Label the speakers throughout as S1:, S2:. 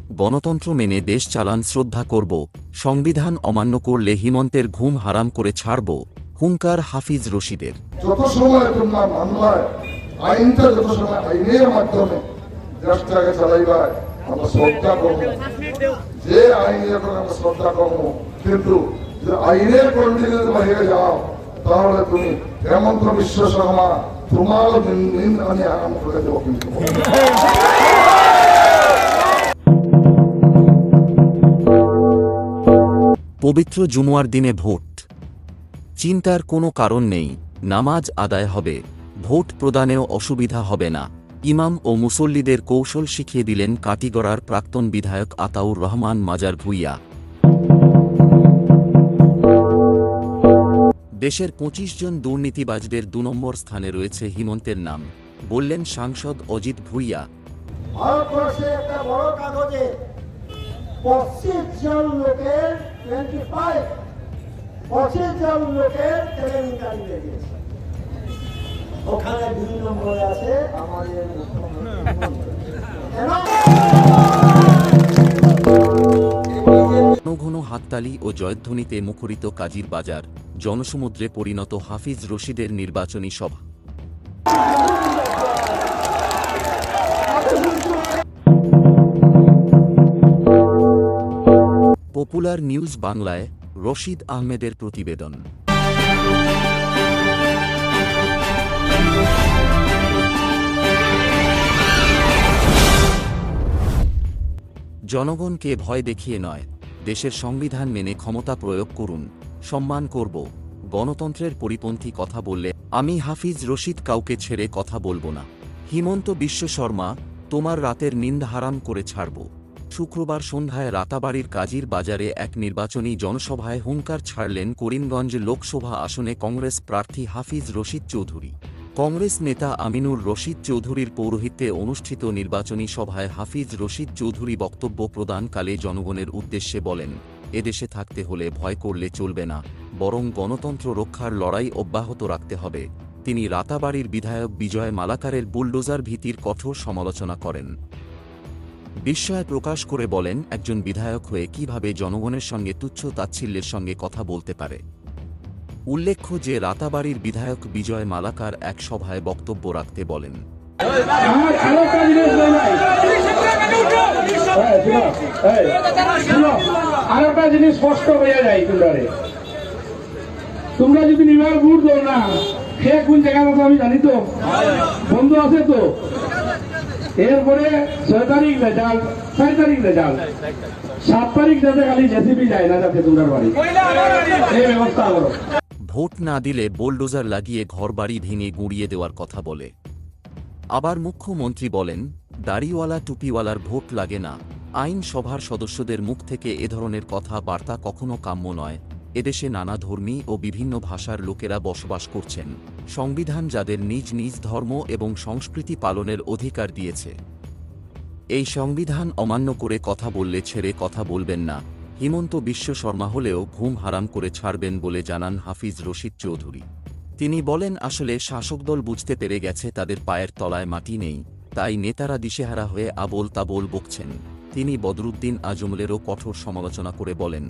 S1: গণতন্ত্র মেনে দেশ চালান, শ্রদ্ধা করব, সংবিধান অমান্য করলে হিমন্তের ঘুম হারাম করে ছাড়ব, হুঙ্কার হাফিজ রশিদের।
S2: যত সময় তোমরা মামলায় আইনটা যত সময় আইনের মাধ্যমে দেশটাকে চালাইবার আমরা শ্রদ্ধা করবো, যে আইনের আমরা শ্রদ্ধা করবো, কিন্তু যদি আইনের কন্ডিশনের বাইরে যাও তাহলে তুমি হেমন্ত বিশ্ব শর্মা তোমারও আমি আরাম করে দেবো। কিন্তু
S1: পবিত্র জুমুয়ার দিনে ভোট, চিন্তার কোনো কারণ নেই, নামাজ আদায় হবে, ভোট প্রদানেও অসুবিধা হবে না, ইমাম ও মুসল্লিদের কৌশল শিখিয়ে দিলেন কাটিগড়ার প্রাক্তন বিধায়ক আতাউর রহমান মাজার ভূঁইয়া। দেশের ২৫ জন দুর্নীতিবাজদের ২ নম্বর স্থানে রয়েছে হিমন্তের নাম, বললেন সাংসদ অজিত ভূঁইয়া।
S3: ভারতবর্ষে একটা বড় কাগজে ২৫ জন লোকের ২৫ জন লোকের কেলেঙ্কারি লেগেছে, ওখানে ২ নম্বরে আছে আমাদের
S1: ঘন ঘন হাততালি ও জয়ধ্বনিতে মুখরিত কাজীর বাজার, জনসমুদ্রে পরিণত হাফিজ রশিদের নির্বাচনী সভা। পপুলার নিউজ বাংলায় রশিদ আহমেদের প্রতিবেদন। জনগণকে ভয় দেখিয়ে নয়, দেশের সংবিধান মেনে ক্ষমতা প্রয়োগ করুন, সম্মান করব, গণতন্ত্রের পরিপন্থী কথা বললে আমি হাফিজ রশিদ কাউকে ছেড়ে কথা বলবো না। হিমন্ত বিশ্ব শর্মা, তোমার রাতের নিন্দা হারাম করে ছাড়ব। শুক্রবার সন্ধ্যায় রাতাবাড়ির কাজীর বাজারে এক নির্বাচনী জনসভায় হুঙ্কার ছাড়লেন করিমগঞ্জ লোকসভা আসনে কংগ্রেস প্রার্থী হাফিজ রশিদ চৌধুরী। কংগ্রেস নেতা আমিনুর রশিদ চৌধুরীর পৌরোহিত্যে অনুষ্ঠিত নির্বাচনী সভায় হাফিজ রশিদ চৌধুরী বক্তব্য প্রদানকালে জনগণের উদ্দেশ্যে বলেন, এদেশে থাকতে হলে ভয় করলে চলবে না, বরং গণতন্ত্র রক্ষার লড়াই অব্যাহত রাখতে হবে। তিনি রাতাবাড়ির বিধায়ক বিজয় মালাকারের বুলডোজার ভীতির কঠোর সমালোচনা করেন। বিস্ময় প্রকাশ করে বলেন, একজন বিধায়ক হয়ে কিভাবে জনগণের সঙ্গে তুচ্ছ তাচ্ছিল্যের সঙ্গে কথা বলতে পারে। উল্লেখ্য যে রাতাবাড়ির বিধায়ক বিজয় মালাকার এক সভায় বক্তব্য রাখতে বলেন,
S4: আরেকটা জিনিস স্পষ্ট হয়ে যায়, তোমরা যদি নিবার ভোট দাও না, সে কোন জায়গায় আমি জানি তো, বন্ধু আছে তো। এরপরে ৬ তারিখ রেজাল্ট, ৪ তারিখ রেজাল্ট, ৭ তারিখ যাতে খালি জেসিবি যায় না যাতে তোমরা বাড়ি, এই ব্যবস্থা করো।
S1: ভোট না দিলে বোলডোজার লাগিয়ে ঘরবাড়ি ভেঙে গুঁড়িয়ে দেওয়ার কথা বলে। আবার মুখ্যমন্ত্রী বলেন, দাড়িওয়ালা টুপিওয়ালার ভোট লাগে না। আইন সভার সদস্যদের মুখ থেকে এ ধরনের কথা বার্তা কখনো কাম্য নয়। এদেশে নানা ধর্মী ও বিভিন্ন ভাষার লোকেরা বসবাস করছেন। সংবিধান যাদের নিজ নিজ ধর্ম এবং সংস্কৃতি পালনের অধিকার দিয়েছে, এই সংবিধান অমান্য করে কথা বললে ছেড়ে কথা বলবেন না। হিমন্ত বিশ্ব শর্মা হলেও ঘুম হারাম করে ছাড়বেন বলে জানান হাফিজ রশিদ চৌধুরী। তিনি বলেন, আসলে শাসকদল বুঝতে পেরে গেছে তাদের পায়ের তলায় মাটি নেই, তাই নেতারা দিশেহারা হয়ে আবোল তাবোল বকছেন। তিনি বদরুদ্দিন আজমলেরও কঠোর সমালোচনা করে বলেন,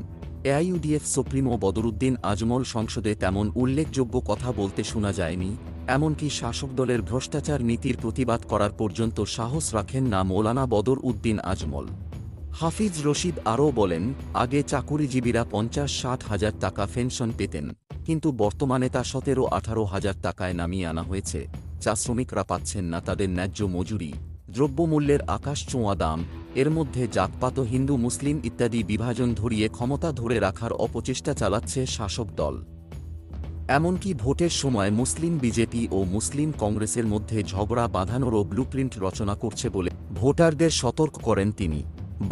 S1: এআইইউডিএফ সুপ্রিমো বদরুদ্দিন আজমল সংসদে তেমন উল্লেখযোগ্য কথা বলতে শোনা যায়নি, এমনকি শাসক দলের ভ্রষ্টাচার নীতির প্রতিবাদ করার পর্যন্ত সাহস রাখেন না মৌলানা বদর উদ্দিন আজমল। হাফিজ রশিদ আরও বলেন, আগে চাকুরিজীবীরা ৫০-৬০ হাজার টাকা পেনশন পেতেন, কিন্তু বর্তমানে তা ১৭-১৮ হাজার টাকায় নামিয়ে আনা হয়েছে। চা শ্রমিকরা পাচ্ছেন না তাদের ন্যায্য মজুরি, দ্রব্যমূল্যের আকাশ ছোঁয়া দাম, এর মধ্যে জাতপাত, হিন্দু মুসলিম ইত্যাদি বিভাজন ধরিয়ে ক্ষমতা ধরে রাখার অপচেষ্টা চালাচ্ছে শাসক দল। এমনকি ভোটের সময় মুসলিম বিজেপি ও মুসলিম কংগ্রেসের মধ্যে ঝগড়া বাঁধানোরও ব্লুপ্রিন্ট রচনা করছে বলে ভোটারদের সতর্ক করেন তিনি।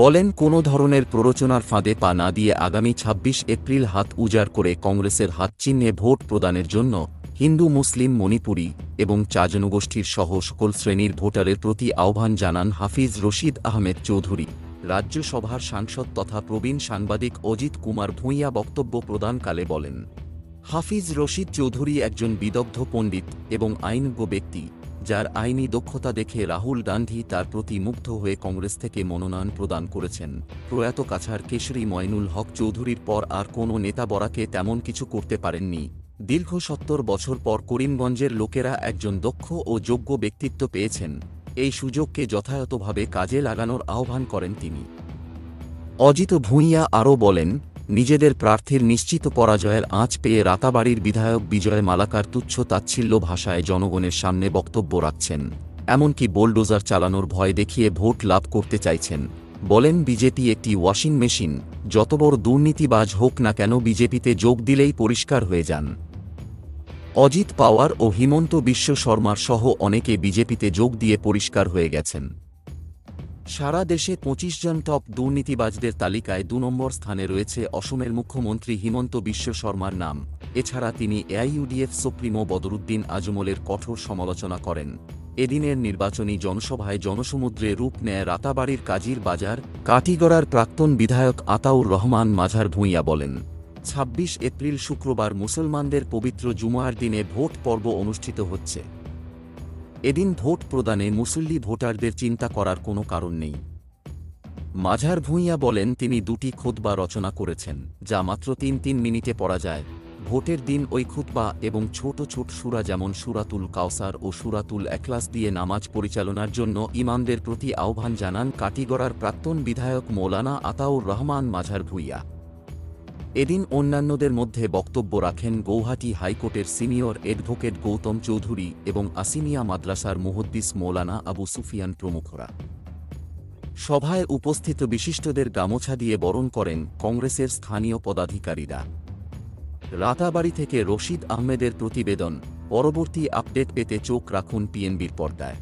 S1: বলেন, কোনো ধরনের প্ররোচনার ফাঁদে পা না দিয়ে আগামী ২৬ এপ্রিল হাত উজাড় করে কংগ্রেসের হাতচিহ্নে ভোট প্রদানের জন্য হিন্দু মুসলিম মণিপুরী এবং চা জনগোষ্ঠীর সহ সকল শ্রেণীর ভোটারের প্রতি আহ্বান জানান হাফিজ রশিদ আহমেদ চৌধুরী। রাজ্যসভার সাংসদ তথা প্রবীণ সাংবাদিক অজিত কুমার ভূঁইয়া বক্তব্য প্রদানকালে বলেন, হাফিজ রশিদ চৌধুরী একজন বিদগ্ধ পণ্ডিত এবং আইনজ্ঞ ব্যক্তি। যার আইনি দক্ষতা দেখে রাহুল গান্ধী তার প্রতি মুগ্ধ হয়ে কংগ্রেস থেকে মনোনয়ন প্রদান করেছেন। প্রয়াত কাছাড় কেশরী মঈনুল হক চৌধুরীর পর আর কোনো নেতা বরাকে তেমন কিছু করতে পারেননি। দীর্ঘ ৭০ বছর পর করিমগঞ্জের লোকেরা একজন দক্ষ ও যোগ্য ব্যক্তিত্ব পেয়েছেন, এই সুযোগকে যথাযথভাবে কাজে লাগানোর আহ্বান করেন তিনি। অজিত ভূঁইয়া আরও বলেন, নিজেদের প্রার্থীর নিশ্চিত পরাজয়ের আঁচ পেয়ে রাতাবাড়ির বিধায়ক বিজয় মালাকার তুচ্ছ তাচ্ছিল্য ভাষায় জনগণের সামনে বক্তব্য রাখছেন, এমনকি বোলডোজার চালানোর ভয় দেখিয়ে ভোট লাভ করতে চাইছেন। বলেন, বিজেপি একটি ওয়াশিং মেশিন, যত বড় দুর্নীতিবাজ হোক না কেন বিজেপিতে যোগ দিলেই পরিষ্কার হয়ে যান। অজিত পাওয়ার ও হিমন্ত বিশ্ব শর্মার সহ অনেকে বিজেপিতে যোগ দিয়ে পরিষ্কার হয়ে গেছেন। সারা দেশে ২৫ জন টপ দুর্নীতিবাজদের তালিকায় ২ নম্বর স্থানে রয়েছে অসমের মুখ্যমন্ত্রী হিমন্ত বিশ্ব শর্মার নাম। এছাড়া তিনি এআইইউডিএফ সুপ্রিমো বদরুদ্দিন আজমলের কঠোর সমালোচনা করেন। এদিনের নির্বাচনী জনসভায় জনসমুদ্রে রূপ নেয় রাতাবাড়ির কাজীর বাজার। কাটিগড়ার প্রাক্তন বিধায়ক আতাউর রহমান মাঝার ভূঁইয়া বলেন, ২৬ এপ্রিল শুক্রবার মুসলমানদের পবিত্র জুমার দিনে ভোট পর্ব অনুষ্ঠিত হচ্ছে। এদিন ভোট প্রদানে মুসল্লি ভোটারদের চিন্তা করার কোনো কারণ নেই। মাঝার ভূঁইয়া বলেন, তিনি ২টি খুতবা রচনা করেছেন, যা মাত্র ৩ মিনিটে পড়া যায়। ভোটের দিন ওই খুতবা এবং ছোট ছোট সূরা যেমন সূরাতুল কাউসার ও সূরাতুল এখলাস দিয়ে নামাজ পরিচালনার জন্য ইমামদের প্রতি আহ্বান জানান কাটিগড়ার প্রাক্তন বিধায়ক মৌলানা আতাউর রহমান মাঝার ভূঁইয়া। এদিন অন্যান্যদের মধ্যে বক্তব্য রাখেন গৌহাটি হাইকোর্টের সিনিয়র অ্যাডভোকেট গৌতম চৌধুরী এবং আসিমিয়া মাদ্রাসার মুহদ্দিস মৌলানা আবু সুফিয়ান প্রমুখরা। সভায় উপস্থিত বিশিষ্টদের গামছা দিয়ে বরণ করেন কংগ্রেসের স্থানীয় পদাধিকারীরা। রাতাবাড়ি থেকে রশিদ আহমেদের প্রতিবেদন। পরবর্তী আপডেট পেতে চোখ রাখুন পিএনবির পর্দায়।